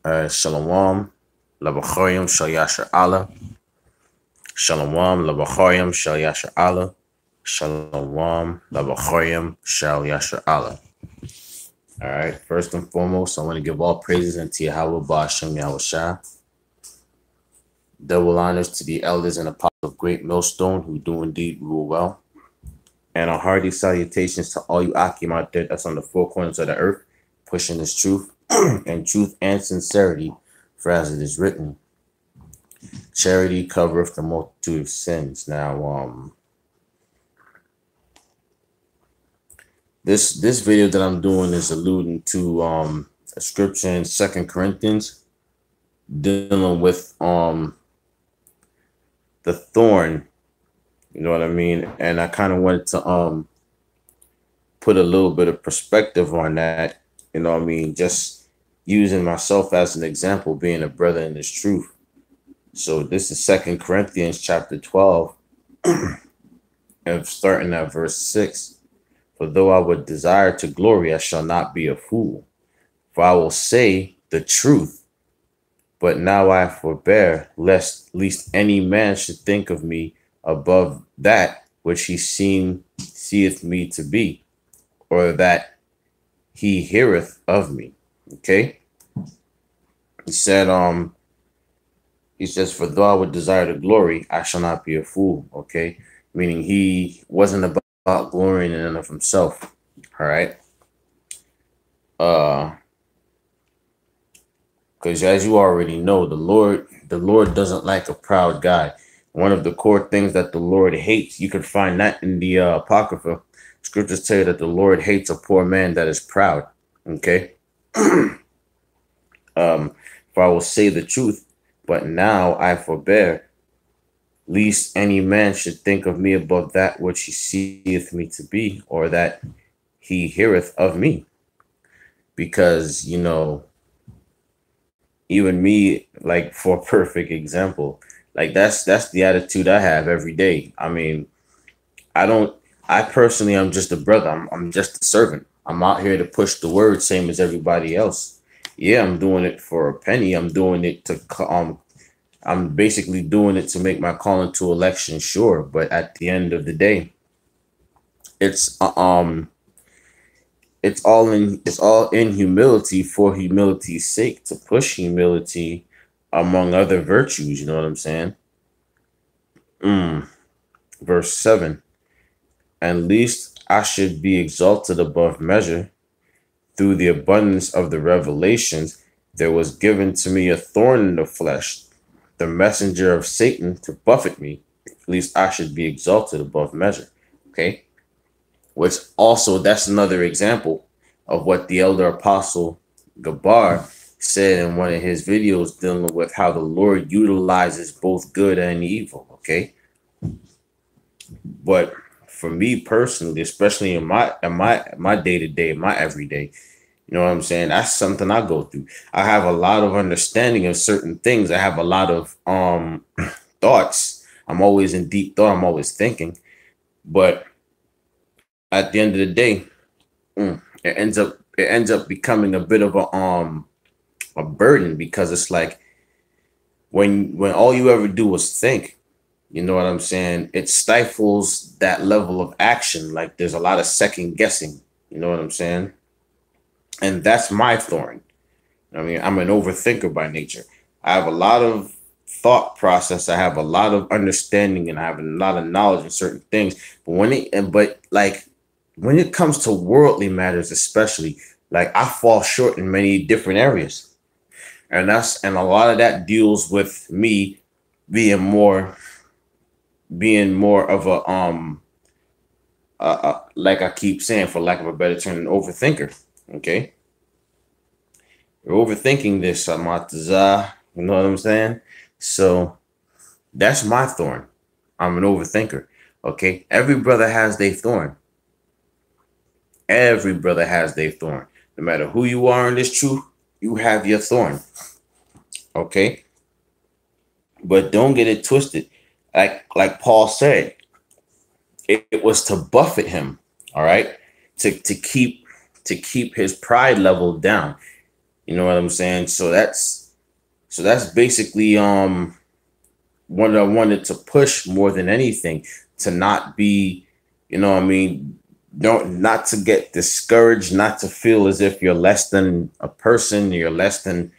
Shalom, Labachoyim, Shal Yasher Allah. Shalom, Labachoyim, Shal Yasher Allah. Shalom, Labachoyim, Shal Yasher Allah. All right, first and foremost, I want to give all praises unto Yahweh Ba'ashem Yahushua. Double honors to the elders and apostles of Great Millstone who do indeed rule well. And a hearty salutations to all you Akim out there that's on the four corners of the earth, pushing this truth and truth and sincerity, for as it is written, charity covereth the multitude of sins. Now, this video that I'm doing is alluding to a scripture in 2 Corinthians dealing with the thorn, you know what I mean? And I kind of wanted to put a little bit of perspective on that, you know what I mean, just using myself as an example, being a brother in this truth. So this is 2 Corinthians chapter 12 and starting at verse 6. For though I would desire to glory, I shall not be a fool, for I will say the truth. But now I forbear, lest any man should think of me above that which he seeth me to be, or that he heareth of me. Okay. He said, for though I would desire to glory, I shall not be a fool. Okay. Meaning he wasn't about glorying in and of himself. All right. Because as you already know, the Lord doesn't like a proud guy. One of the core things that the Lord hates, you can find that in the Apocrypha. Scriptures tell you that the Lord hates a poor man that is proud. Okay. For I will say the truth, but now I forbear, lest any man should think of me above that which he seeth me to be, or that he heareth of me. Because, you know, even me, like, for a perfect example, like that's the attitude I have every day. I mean, I personally, I'm just a brother. I'm just a servant. I'm out here to push the word, same as everybody else. Yeah, I'm doing it for a penny. I'm doing it to, I'm basically doing it to make my calling to election sure. But at the end of the day, it's all in humility, for humility's sake, to push humility among other virtues. You know what I'm saying? Verse 7. And lest I should be exalted above measure, through the abundance of the revelations, there was given to me a thorn in the flesh, the messenger of Satan, to buffet me, lest I should be exalted above measure. Okay. Which also, that's another example of what the elder apostle Gabar said in one of his videos, dealing with how the Lord utilizes both good and evil. Okay. But for me personally, especially in my day-to-day, my everyday, you know what I'm saying? That's something I go through. I have a lot of understanding of certain things. I have a lot of thoughts. I'm always in deep thought. I'm always thinking. But at the end of the day, it ends up becoming a bit of a burden, because it's like when all you ever do is think, you know what I'm saying? It stifles that level of action. Like there's a lot of second guessing. You know what I'm saying? And that's my thorn. I mean, I'm an overthinker by nature. I have a lot of thought process. I have a lot of understanding, and I have a lot of knowledge in certain things. But when it comes to worldly matters, especially, like I fall short in many different areas. And a lot of that deals with me being more of a like I keep saying, for lack of a better term, an overthinker. Okay, you're overthinking this, Amataza. You know what I'm saying? So that's my thorn. I'm an overthinker. Okay, every brother has their thorn. Every brother has their thorn. No matter who you are in this truth, you have your thorn. Okay, but don't get it twisted. Like Paul said, it was to buffet him. All right, to keep his pride level down. You know what I'm saying? So that's basically what I wanted to push more than anything, to not be, you know what I mean, don't not to get discouraged, not to feel as if you're less than a person, you're less than,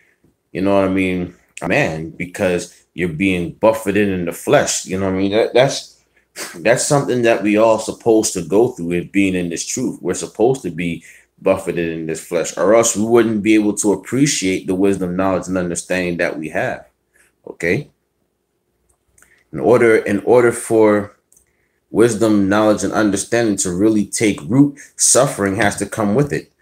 you know what I mean, a man, because you're being buffeted in the flesh. You know what I mean? That's something that we all supposed to go through, is being in this truth. We're supposed to be buffeted in this flesh, or else we wouldn't be able to appreciate the wisdom, knowledge, and understanding that we have. Okay. In order for wisdom, knowledge, and understanding to really take root, suffering has to come with it.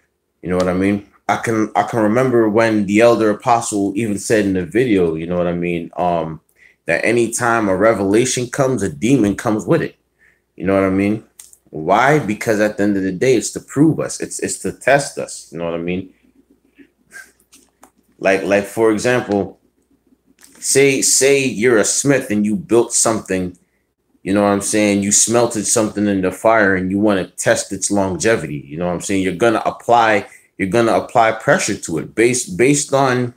You know what I mean? I can remember when the elder apostle even said in the video, you know what I mean, that anytime a revelation comes, a demon comes with it. You know what I mean? Why? Because at the end of the day, it's to prove us. It's to test us. You know what I mean? Like for example, say you're a smith and you built something. You know what I'm saying? You smelted something in the fire and you want to test its longevity. You know what I'm saying? You're gonna apply pressure to it based on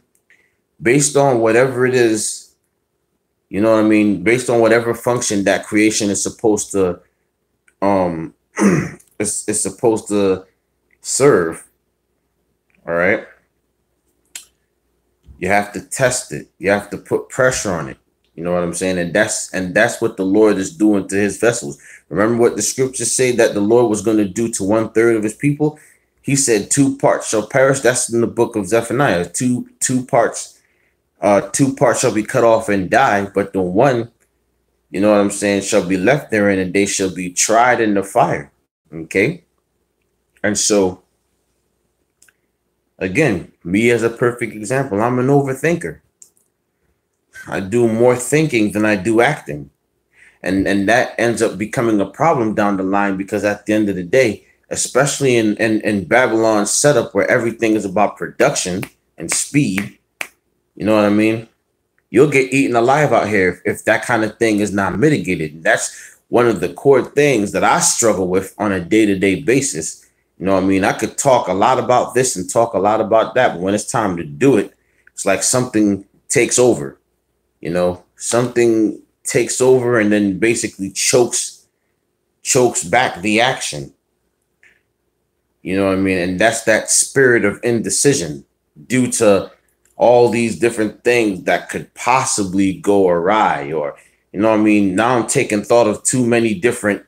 whatever it is. You know what I mean? Based on whatever function that creation is supposed to um is supposed to serve. All right. You have to test it. You have to put pressure on it. You know what I'm saying? And that's what the Lord is doing to his vessels. Remember what the scriptures say that the Lord was going to do to 1/3 of his people? He said two parts shall perish. That's in the book of Zephaniah. Two parts shall be cut off and die, but the one, you know what I'm saying, shall be left therein, and they shall be tried in the fire. Okay. And so again, me as a perfect example, I'm an overthinker. I do more thinking than I do acting. And that ends up becoming a problem down the line, because at the end of the day, especially in Babylon's setup where everything is about production and speed, you know what I mean? You'll get eaten alive out here if that kind of thing is not mitigated. That's one of the core things that I struggle with on a day-to-day basis. You know what I mean? I could talk a lot about this and talk a lot about that, but when it's time to do it, it's like something takes over. Something takes over and then basically chokes back the action. You know what I mean? And that's that spirit of indecision, due to all these different things that could possibly go awry, or you know what I mean? Now I'm taking thought of too many different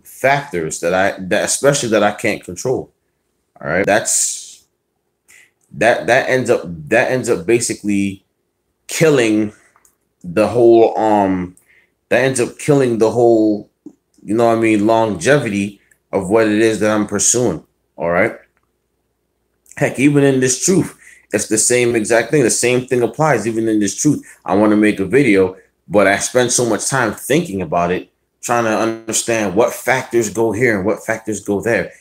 factors that especially that I can't control. All right. That ends up basically killing the whole that ends up killing the whole, you know what I mean, longevity of what it is that I'm pursuing. All right. Heck, even in this truth, it's the same exact thing. The same thing applies even in this truth. I want to make a video, but I spend so much time thinking about it, trying to understand what factors go here and what factors go there.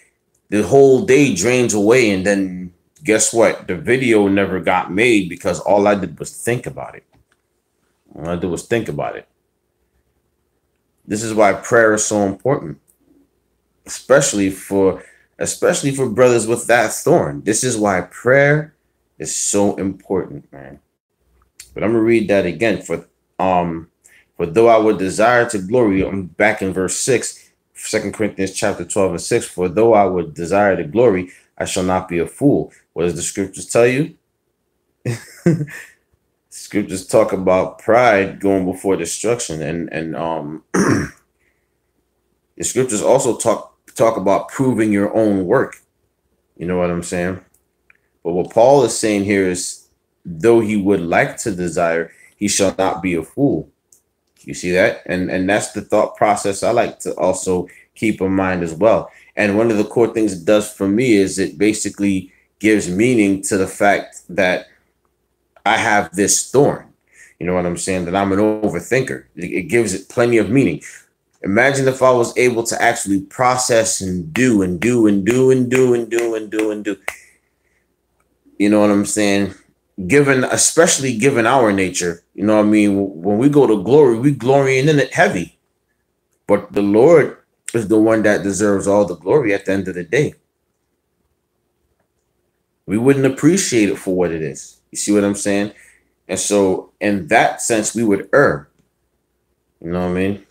The whole day drains away, and then guess what? The video never got made because all I did was think about it. All I did was think about it. This is why prayer is so important, especially for brothers with that thorn. This is why prayer is so important, man. But I'm gonna read that again. For though I would desire to glory, I'm back in verse 6, 2 Corinthians chapter 12 and 6. For though I would desire to glory, I shall not be a fool. What does the scriptures tell you? Scriptures talk about pride going before destruction, and the scriptures also talk about proving your own work. You know what I'm saying? But what Paul is saying here is, though he would like to desire, he shall not be a fool. You see that? And that's the thought process I like to also keep in mind as well. And one of the core things it does for me is it basically gives meaning to the fact that I have this thorn. You know what I'm saying? That I'm an overthinker. It gives it plenty of meaning. Imagine if I was able to actually process and do and do and do and do and do and do and do. You know what I'm saying? Especially given our nature, you know what I mean? When we go to glory, we glorying in it heavy. But the Lord is the one that deserves all the glory at the end of the day. We wouldn't appreciate it for what it is. You see what I'm saying? And so in that sense, we would err. You know what I mean?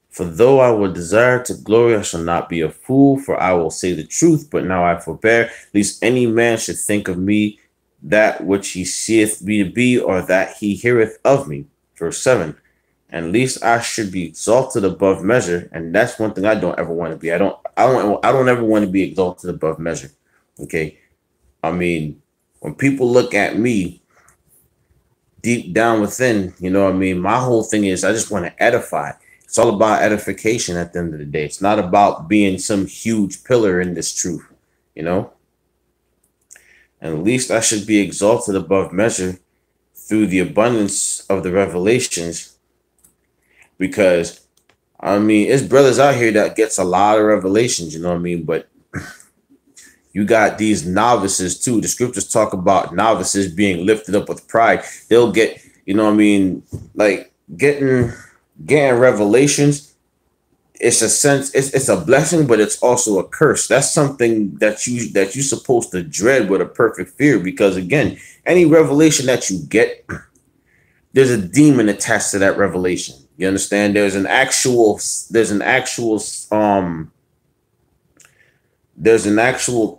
For though I would desire to glory, I shall not be a fool, for I will say the truth, but now I forbear, lest any man should think of me that which he seeth me to be, or that he heareth of me. Verse 7. And lest I should be exalted above measure, and that's one thing I don't ever want to be. I don't ever want to be exalted above measure. Okay. I mean, when people look at me deep down within, you know what I mean? My whole thing is I just want to edify. It's all about edification at the end of the day. It's not about being some huge pillar in this truth, you know? And at least I should be exalted above measure through the abundance of the revelations, because I mean, it's brothers out here that gets a lot of revelations, you know what I mean? But you got these novices too. The scriptures talk about novices being lifted up with pride. They'll get, you know what I mean, like getting revelations. It's a sense, it's a blessing, but it's also a curse. That's something that you're supposed to dread with a perfect fear, because again, any revelation that you get, there's a demon attached to that revelation. You understand? There's an actual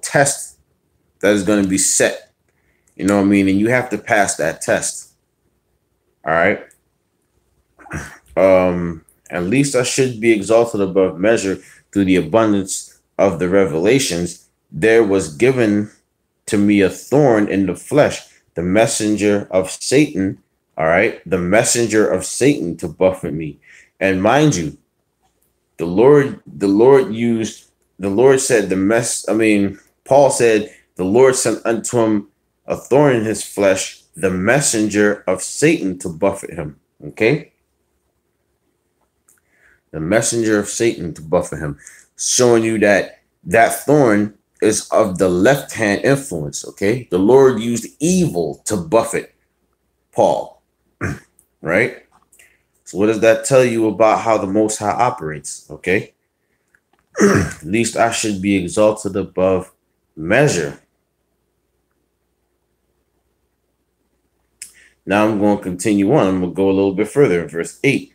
test that is going to be set. You know what I mean? And you have to pass that test. All right. At least I should be exalted above measure through the abundance of the revelations. There was given to me a thorn in the flesh, the messenger of Satan. All right. The messenger of Satan to buffet me. And mind you, the Lord said Paul said the Lord sent unto him a thorn in his flesh, the messenger of Satan to buffet him. Okay. The messenger of Satan to buffet him, showing you that thorn is of the left hand influence. Okay. The Lord used evil to buffet Paul. Right. So what does that tell you about how the Most High operates? Okay. At least I should be exalted above measure. Now I'm going to continue on. I'm going to go a little bit further in verse 8.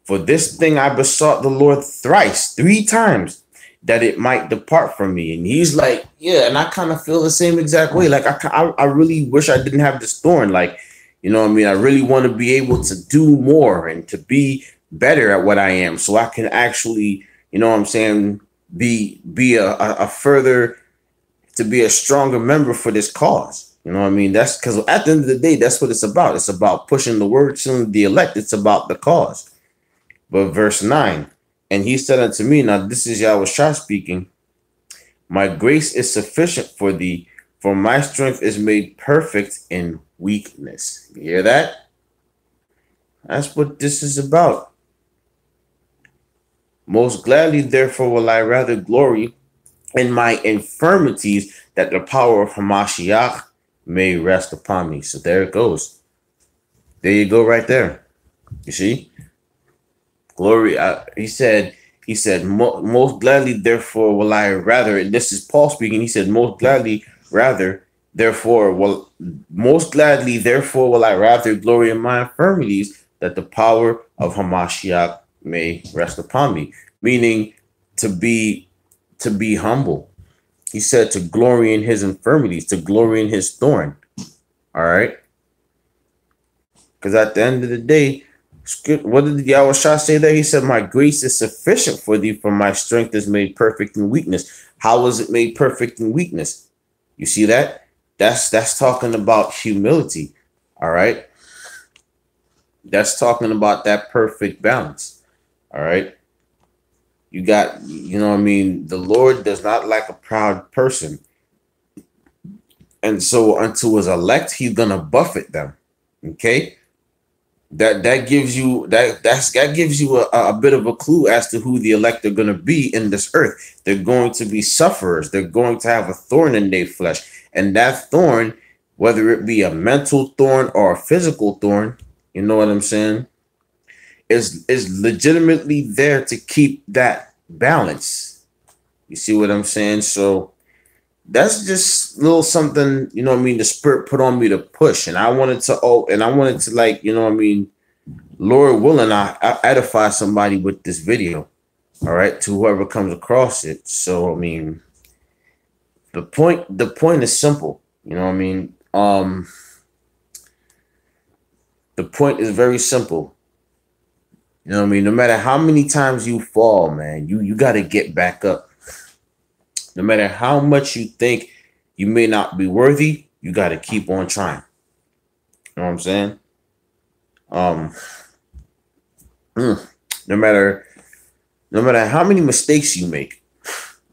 For this thing I besought the Lord thrice, 3 times, that it might depart from me. And he's like, yeah, and I kind of feel the same exact way. Like, I really wish I didn't have this thorn. Like, you know what I mean? I really want to be able to do more and to be better at what I am, so I can actually, you know what I'm saying, be a stronger member for this cause. You know what I mean? That's because at the end of the day, that's what it's about. It's about pushing the word to the elect. It's about the cause. But verse 9, and he said unto me, now this is Yahweh Shah speaking, my grace is sufficient for thee, for my strength is made perfect in weakness. You hear that? That's what this is about. Most gladly, therefore, will I rather glory in my infirmities, that the power of Hamashiach may rest upon me. So there it goes. There you go right there. You see? Glory. He said, most gladly, therefore, will I rather, and this is Paul speaking. He said, most gladly, therefore, will I rather glory in my infirmities, that the power of Hamashiach may rest upon me. Meaning to be humble. He said to glory in his infirmities, to glory in his thorn. All right. Because at the end of the day, what did Yahweh Shah say there? He said, my grace is sufficient for thee, for my strength is made perfect in weakness. How was it made perfect in weakness? You see that? That's talking about humility. All right. That's talking about that perfect balance. All right. You got, you know what I mean? The Lord does not like a proud person. And so unto his elect, he's going to buffet them. Okay. That gives you a bit of a clue as to who the elect are going to be in this earth. They're going to be sufferers. They're going to have a thorn in their flesh. And that thorn, whether it be a mental thorn or a physical thorn, you know what I'm saying, is legitimately there to keep that balance. You see what I'm saying? So that's just a little something, you know what I mean, the spirit put on me to push. And I wanted to, like, you know what I mean, Lord willing, I edify somebody with this video. All right, to whoever comes across it. So I mean, the point is simple. You know what I mean? The point is very simple. You know what I mean? No matter how many times you fall, man, you gotta get back up. No matter how much you think you may not be worthy, you gotta keep on trying. You know what I'm saying? Um, no matter how many mistakes you make,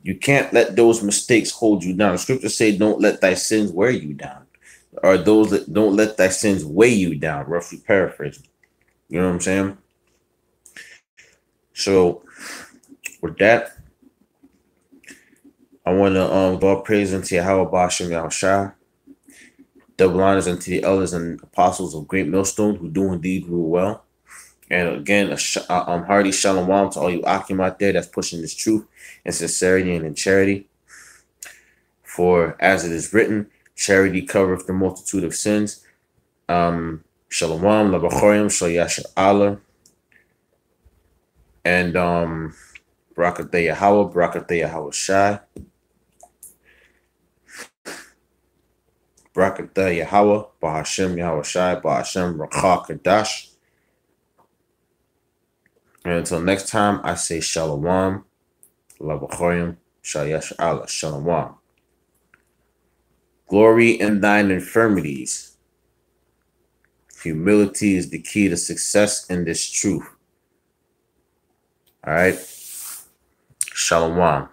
you can't let those mistakes hold you down. The scriptures say, "Don't let thy sins wear you down," or those that don't let thy sins weigh you down. Roughly paraphrasing. You know what I'm saying? So with that, I want to go up praise unto Yahweh Bashem Yahushua. Double honors unto the elders and apostles of Great Millstone who do indeed rule well. And again, hearty shalom to all you Akim out there that's pushing this truth in sincerity and in charity. For as it is written, charity covereth the multitude of sins. Shalom, labachorim, shayash Allah. And Barakatah Yahweh, Barakatah Yahweh Shai. Barakatah Yahweh, Bahashem Yahweh Shai, Bahashem Rakha Kadash. And until next time, I say Shalom, Labachorim, Shayash Allah, Shalom. Glory in thine infirmities. Humility is the key to success in this truth. All right. Shalom.